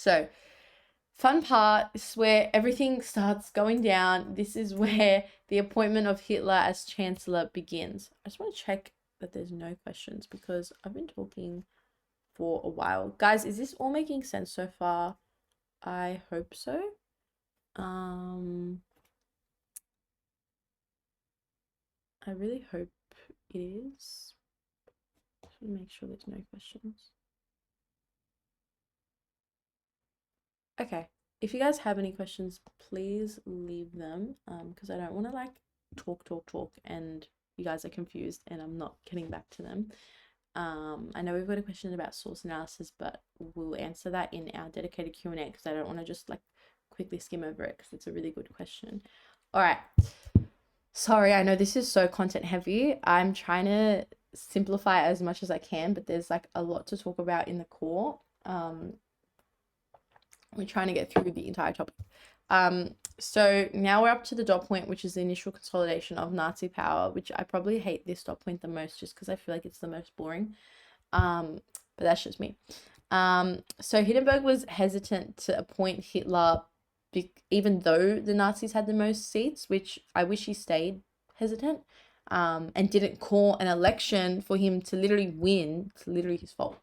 So, fun part is where everything starts going down. This is where the appointment of Hitler as Chancellor begins. I just want to check that there's no questions because I've been talking for a while. Guys, is this all making sense so far? I hope so. I really hope it is. Just want to make sure there's no questions. Okay, if you guys have any questions, please leave them, because I don't want to like talk and you guys are confused and I'm not getting back to them. I know we've got a question about source analysis, but we'll answer that in our dedicated Q&A because I don't want to just like quickly skim over it because it's a really good question. All right. Sorry, I know this is so content heavy. I'm trying to simplify as much as I can, but there's like a lot to talk about in the core. We're trying to get through the entire topic. So now we're up to the dot point, which is the initial consolidation of Nazi power, which I probably hate this dot point the most just because I feel like it's the most boring. But that's just me. So Hindenburg was hesitant to appoint Hitler even though the Nazis had the most seats, which I wish he stayed hesitant, and didn't call an election for him to literally win. It's literally his fault.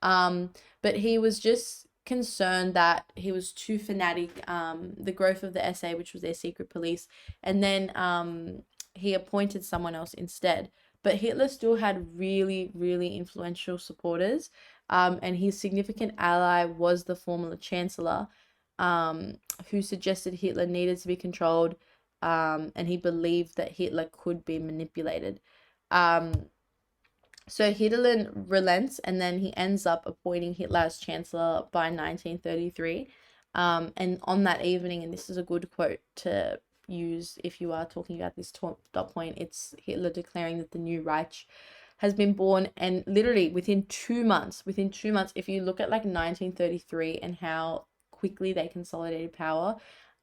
But he was just concerned that he was too fanatic, the growth of the SA, which was their secret police, and then he appointed someone else instead. But Hitler still had really, really influential supporters, and his significant ally was the former chancellor, who suggested Hitler needed to be controlled, and he believed that Hitler could be manipulated. So Hitler relents, and then he ends up appointing Hitler as Chancellor by 1933. And on that evening, and this is a good quote to use if you are talking about this dot point, it's Hitler declaring that the new Reich has been born, and literally within 2 months, if you look at like 1933 and how quickly they consolidated power,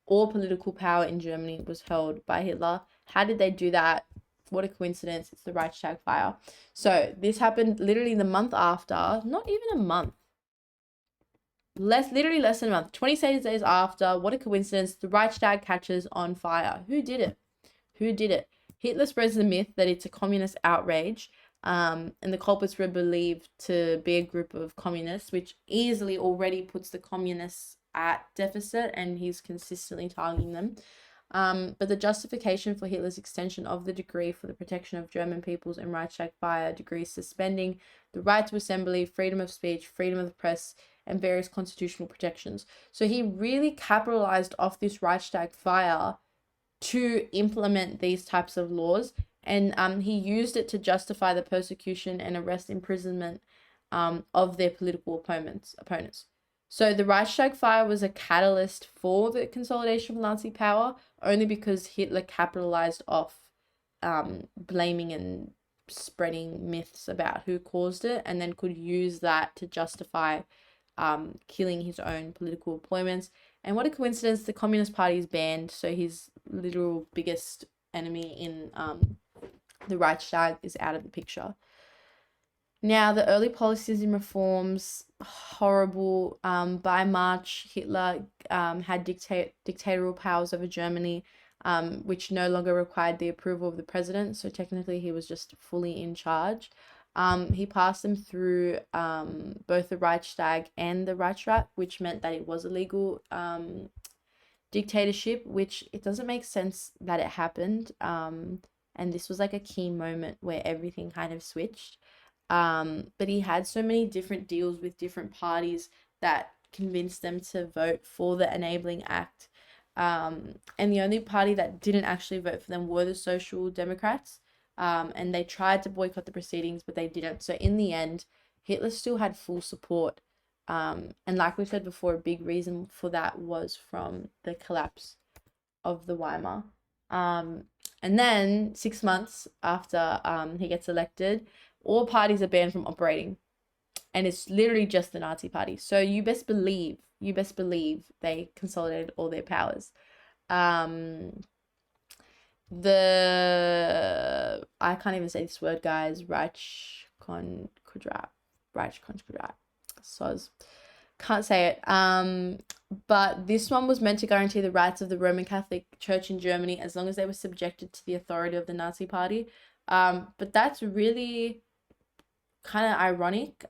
all political power in Germany was held by Hitler. How did they do that? What a coincidence. It's the Reichstag fire. So this happened literally the month after, not even a month. Literally less than a month. 27 days after, what a coincidence, the Reichstag catches on fire. Who did it? Hitler spreads the myth that it's a communist outrage, and the culprits were believed to be a group of communists, which easily already puts the communists at deficit, and he's consistently targeting them. But the justification for Hitler's extension of the decree for the protection of German peoples and Reichstag fire decrees suspending the right to assembly, freedom of speech, freedom of the press, and various constitutional protections. So he really capitalized off this Reichstag fire to implement these types of laws, and he used it to justify the persecution and arrest imprisonment of their political opponents. So the Reichstag fire was a catalyst for the consolidation of Nazi power, only because Hitler capitalized off blaming and spreading myths about who caused it, and then could use that to justify killing his own political opponents. And what a coincidence, the Communist Party is banned, so his literal biggest enemy in the Reichstag is out of the picture. Now, the early policies and reforms, horrible. By March, Hitler had dictatorial powers over Germany, which no longer required the approval of the president. So technically, he was just fully in charge. He passed them through both the Reichstag and the Reichsrat, which meant that it was a legal dictatorship, which it doesn't make sense that it happened. And this was like a key moment where everything kind of switched. But he had so many different deals with different parties that convinced them to vote for the Enabling Act. And the only party that didn't actually vote for them were the Social Democrats. And they tried to boycott the proceedings, but they didn't. So in the end, Hitler still had full support. And like we said before, a big reason for that was from the collapse of the Weimar. And then 6 months after he gets elected, all parties are banned from operating, and it's literally just the Nazi Party. So you best believe they consolidated all their powers. I can't even say this word, guys. Reichskonkordat. Soz. Can't say it. But this one was meant to guarantee the rights of the Roman Catholic Church in Germany as long as they were subjected to the authority of the Nazi Party. But that's really kind of ironic,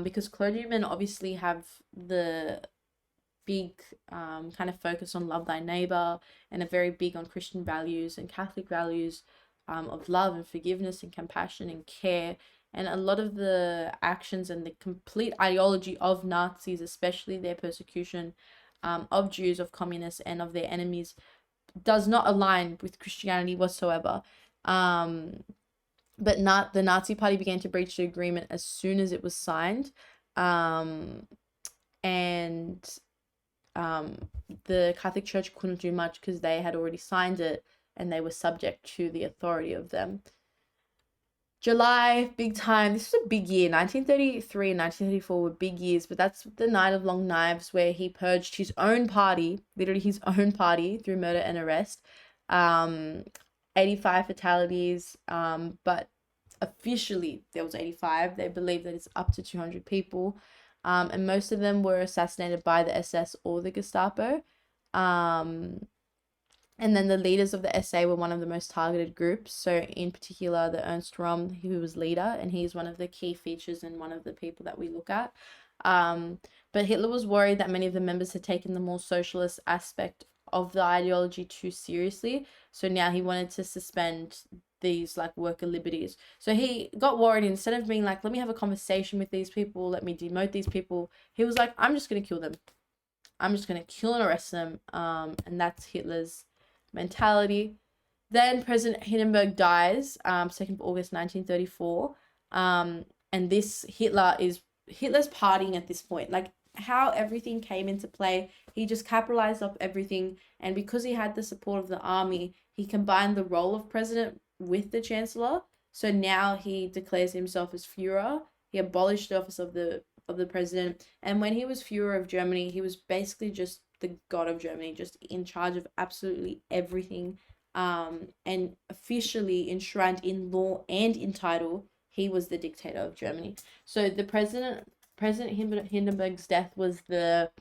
because clergymen obviously have the big kind of focus on love thy neighbor, and are very big on Christian values and Catholic values, of love and forgiveness and compassion and care. And a lot of the actions and the complete ideology of Nazis, especially their persecution of Jews, of communists, and of their enemies, does not align with Christianity whatsoever. But the Nazi Party began to breach the agreement as soon as it was signed. And the Catholic Church couldn't do much because they had already signed it and they were subject to the authority of them. July, big time. This was a big year. 1933 and 1934 were big years, but that's the Night of Long Knives, where he purged his own party, literally his own party, through murder and arrest. 85 fatalities, but officially there was 85. They believe that it's up to 200 people, and most of them were assassinated by the SS or the Gestapo. And then the leaders of the SA were one of the most targeted groups. So in particular, the Ernst Röhm, who was leader, and he's one of the key features and one of the people that we look at. But Hitler was worried that many of the members had taken the more socialist aspect of the ideology too seriously. So now he wanted to suspend these like worker liberties. So he got worried. Instead of being like, let me have a conversation with these people, let me demote these people, he was like, I'm just going to kill them. I'm just going to kill and arrest them. And that's Hitler's mentality. Then President Hindenburg dies, 2nd of August 1934. And this Hitler's partying at this point. Like how everything came into play, he just capitalized off everything. And because he had the support of the army, he combined the role of president with the chancellor. So now he declares himself as Führer. He abolished the office of the president. And when he was Führer of Germany, he was basically just the god of Germany, just in charge of absolutely everything, and officially enshrined in law and in title, he was the dictator of Germany. So the President Hindenburg's death was the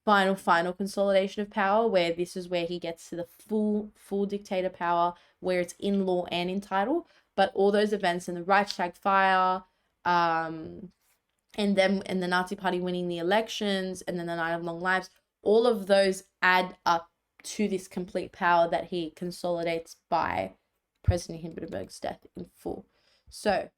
final consolidation of power, where this is where he gets to the full dictator power, where it's in law and in title. But all those events and the Reichstag fire, and the Nazi Party winning the elections, and then the Night of Long Lives, all of those add up to this complete power that he consolidates by President Hindenburg's death in full. So